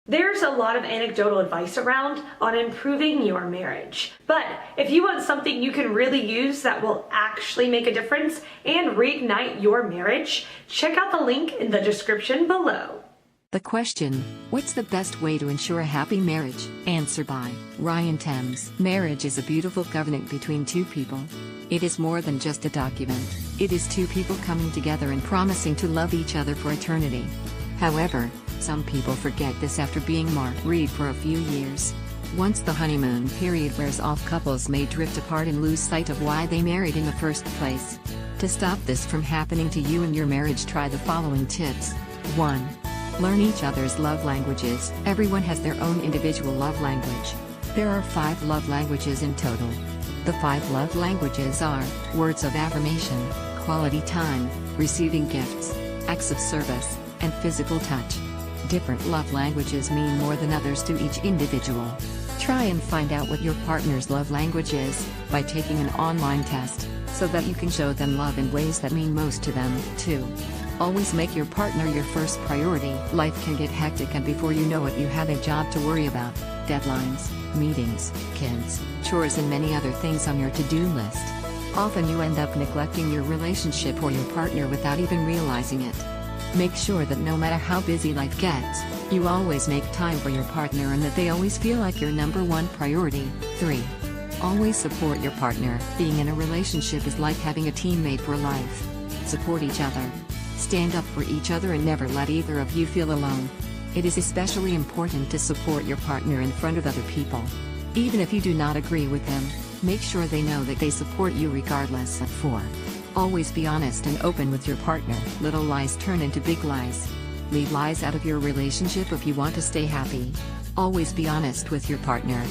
There's a lot of anecdotal advice around on improving your marriage. But if you want something you can really use that will actually make a difference and reignite your marriage, check out the link in the description below. The question, what's the best way to ensure a happy marriage? Answer by Ryan Thames. Marriage is a beautiful covenant between two people. It is more than just a document. It is two people coming together and promising to love each other for eternity. However, some people forget this after being married for a few years. Once the honeymoon period wears off, couples may drift apart and lose sight of why they married in the first place. To stop this from happening to you in your marriage, try the following tips. 1. Learn each other's love languages. Everyone has their own individual love language. There are 5 love languages in total. The 5 love languages are words of affirmation, quality time, receiving gifts, acts of service, and physical touch. Different love languages mean more than others to each individual. Try and find out what your partner's love language is by taking an online test, so that you can show them love in ways that mean most to them. 2. Always make your partner your first priority. Life can get hectic, and before you know it, you have a job to worry about, deadlines, meetings, kids, chores, and many other things on your to-do list. Often you end up neglecting your relationship or your partner without even realizing it. Make sure that no matter how busy life gets, you always make time for your partner and that they always feel like your number one priority. 3. Always support your partner. Being in a relationship is like having a teammate for life. Support each other. Stand up for each other and never let either of you feel alone. It is especially important to support your partner in front of other people. Even if you do not agree with them, make sure they know that they support you regardless. 4. Always be honest and open with your partner. Little lies turn into big lies. Leave lies out of your relationship if you want to stay happy. Always be honest with your partner.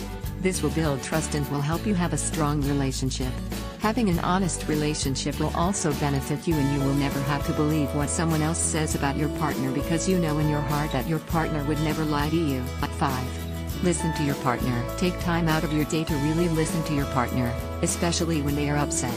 This will build trust and will help you have a strong relationship. Having an honest relationship will also benefit you, and you will never have to believe what someone else says about your partner, because you know in your heart that your partner would never lie to you. 5. Listen to your partner. Take time out of your day to really listen to your partner, especially when they are upset.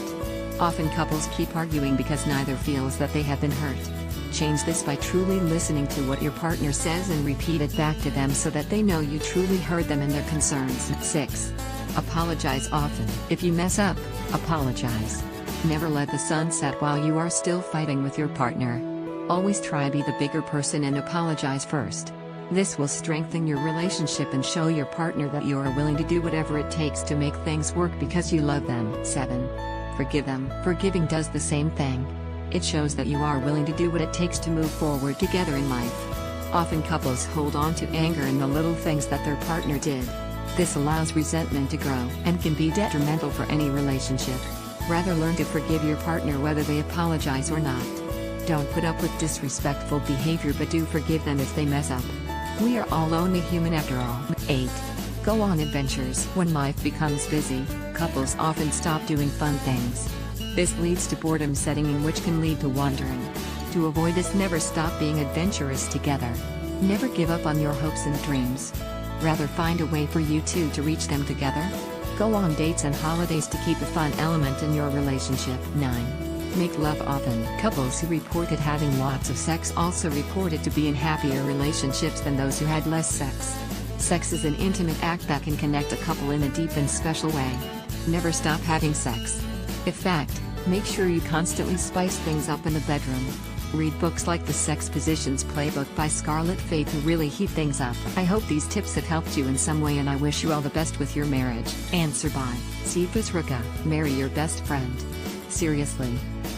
Often couples keep arguing because neither feels that they have been hurt. Change this by truly listening to what your partner says and repeat it back to them so that they know you truly heard them and their concerns. 6. Apologize often. If you mess up, apologize. Never let the sun set while you are still fighting with your partner. Always try to be the bigger person and apologize first. This will strengthen your relationship and show your partner that you are willing to do whatever it takes to make things work because you love them. 7. Forgive them. Forgiving does the same thing. It shows that you are willing to do what it takes to move forward together in life. Often couples hold on to anger and the little things that their partner did. This allows resentment to grow and can be detrimental for any relationship. Rather, learn to forgive your partner whether they apologize or not. Don't put up with disrespectful behavior, but do forgive them if they mess up. We are all only human after all. 8. Go on adventures. When life becomes busy, couples often stop doing fun things. This leads to boredom setting in, which can lead to wandering. To avoid this, never stop being adventurous together. Never give up on your hopes and dreams. Rather, find a way for you two to reach them together. Go on dates and holidays to keep a fun element in your relationship. 9. Make love often. Couples who reported having lots of sex also reported to be in happier relationships than those who had less sex. Sex is an intimate act that can connect a couple in a deep and special way. Never stop having sex. In fact, make sure you constantly spice things up in the bedroom. Read books like The Sex Positions Playbook by Scarlett Faith to really heat things up. I hope these tips have helped you in some way, and I wish you all the best with your marriage. Answer by Cephas Ruka. Marry your best friend. Seriously.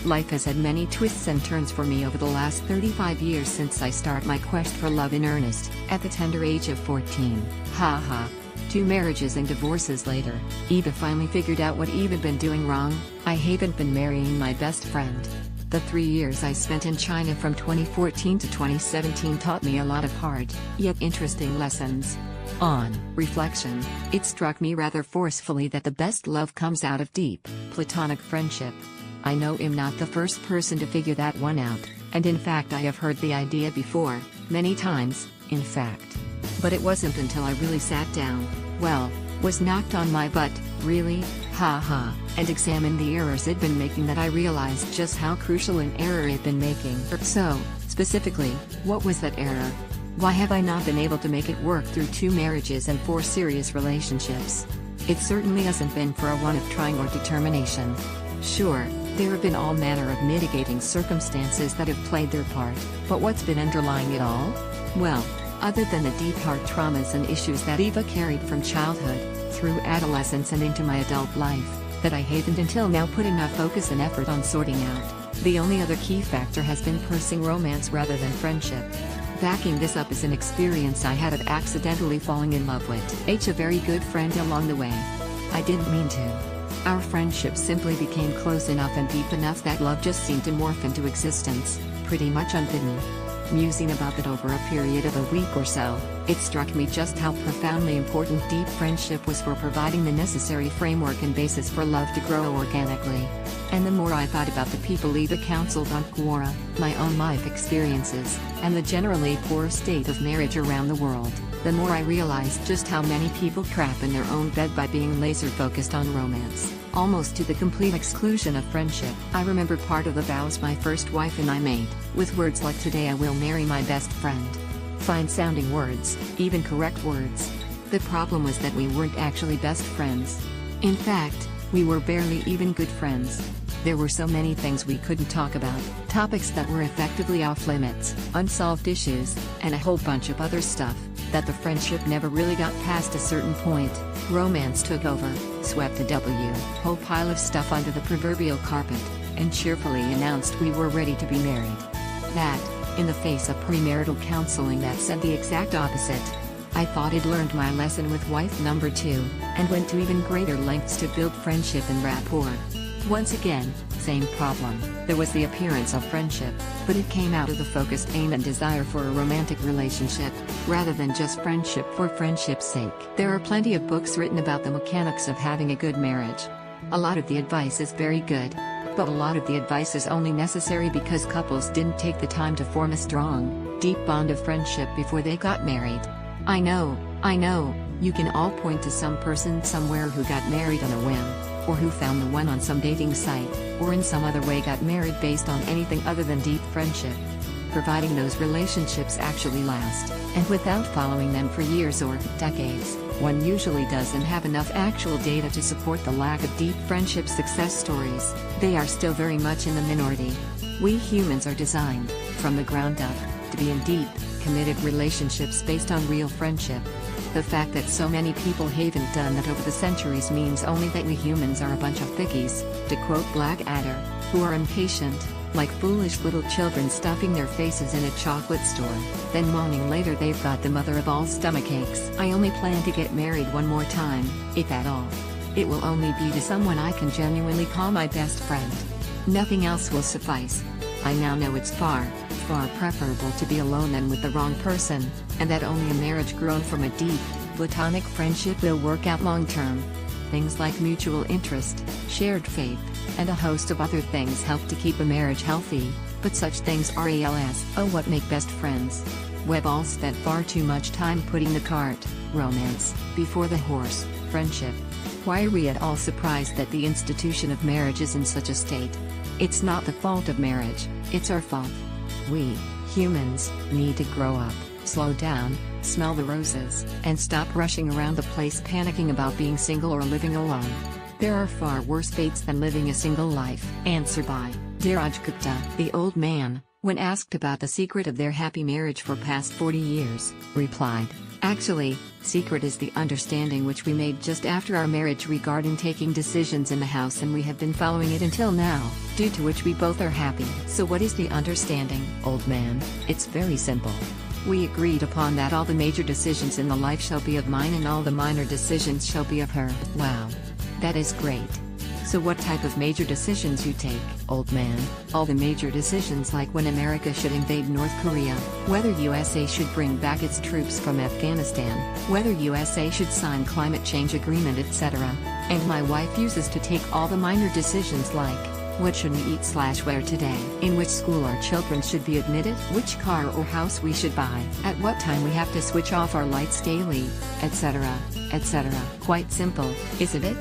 Life has had many twists and turns for me over the last 35 years since I start my quest for love in earnest, at the tender age of 14. Haha. 2 marriages and divorces later, Eva finally figured out what Eva had been doing wrong. I haven't been marrying my best friend. The 3 years I spent in China from 2014 to 2017 taught me a lot of hard, yet interesting lessons. On reflection, it struck me rather forcefully that the best love comes out of deep, platonic friendship. I know I'm not the first person to figure that one out, and in fact I have heard the idea before, many times, in fact. But it wasn't until I really sat down, was knocked on my butt, really, and examined the errors I'd been making, that I realized just how crucial an error I'd been making. So, specifically, what was that error? Why have I not been able to make it work through 2 marriages and 4 serious relationships? It certainly hasn't been for a one of trying or determination. Sure, there have been all manner of mitigating circumstances that have played their part, but what's been underlying it all? Well, other than the deep heart traumas and issues that Eva carried from childhood, through adolescence and into my adult life, that I haven't until now put enough focus and effort on sorting out, the only other key factor has been pursuing romance rather than friendship. Backing this up is an experience I had of accidentally falling in love with a very good friend along the way. I didn't mean to. Our friendship simply became close enough and deep enough that love just seemed to morph into existence, pretty much unbidden. Musing about it over a period of a week or so, it struck me just how profoundly important deep friendship was for providing the necessary framework and basis for love to grow organically. And the more I thought about the people Eva counseled on Quora, my own life experiences, and the generally poor state of marriage around the world, the more I realized just how many people crap in their own bed by being laser-focused on romance, almost to the complete exclusion of friendship. I remember part of the vows my first wife and I made, with words like "Today I will marry my best friend." Fine-sounding words, even correct words. The problem was that we weren't actually best friends. In fact, we were barely even good friends. There were so many things we couldn't talk about, topics that were effectively off limits, unsolved issues, and a whole bunch of other stuff, that the friendship never really got past a certain point. Romance took over, swept a whole pile of stuff under the proverbial carpet, and cheerfully announced we were ready to be married. That, in the face of premarital counseling that said the exact opposite. I thought I'd learned my lesson with wife number 2, and went to even greater lengths to build friendship and rapport. Once again, same problem. There was the appearance of friendship, but it came out of the focused aim and desire for a romantic relationship, rather than just friendship for friendship's sake. There are plenty of books written about the mechanics of having a good marriage. A lot of the advice is very good, but a lot of the advice is only necessary because couples didn't take the time to form a strong, deep bond of friendship before they got married. I know, you can all point to some person somewhere who got married on a whim, or who found the one on some dating site, or in some other way got married based on anything other than deep friendship. Providing those relationships actually last, and without following them for years or decades, one usually doesn't have enough actual data to support the lack of deep friendship success stories. They are still very much in the minority. We humans are designed, from the ground up, to be in deep, committed relationships based on real friendship. The fact that so many people haven't done that over the centuries means only that we humans are a bunch of thickies, to quote Blackadder, who are impatient, like foolish little children stuffing their faces in a chocolate store, then moaning later they've got the mother of all stomachaches. I only plan to get married one more time, if at all. It will only be to someone I can genuinely call my best friend. Nothing else will suffice. I now know it's far preferable to be alone than with the wrong person, and that only a marriage grown from a deep, platonic friendship will work out long term. Things like mutual interest, shared faith, and a host of other things help to keep a marriage healthy, but such things are what make best friends. We've all spent far too much time putting the cart, romance, before the horse, friendship. Why are we at all surprised that the institution of marriage is in such a state? It's not the fault of marriage, it's our fault. We, humans, need to grow up, slow down, smell the roses, and stop rushing around the place panicking about being single or living alone. There are far worse fates than living a single life. Answer by Dheeraj Gupta. The old man, when asked about the secret of their happy marriage for past 40 years, replied, "Actually, secret is the understanding which we made just after our marriage regarding taking decisions in the house, and we have been following it until now, due to which we both are happy." So what is the understanding, old man? It's very simple. We agreed upon that all the major decisions in the life shall be of mine and all the minor decisions shall be of her. Wow. That is great. So what type of major decisions you take, old man? All the major decisions, like when America should invade North Korea, whether USA should bring back its troops from Afghanistan, whether USA should sign climate change agreement, etc. And my wife uses to take all the minor decisions like, what should we eat/wear today, in which school our children should be admitted, which car or house we should buy, at what time we have to switch off our lights daily, etc., etc. Quite simple, isn't it?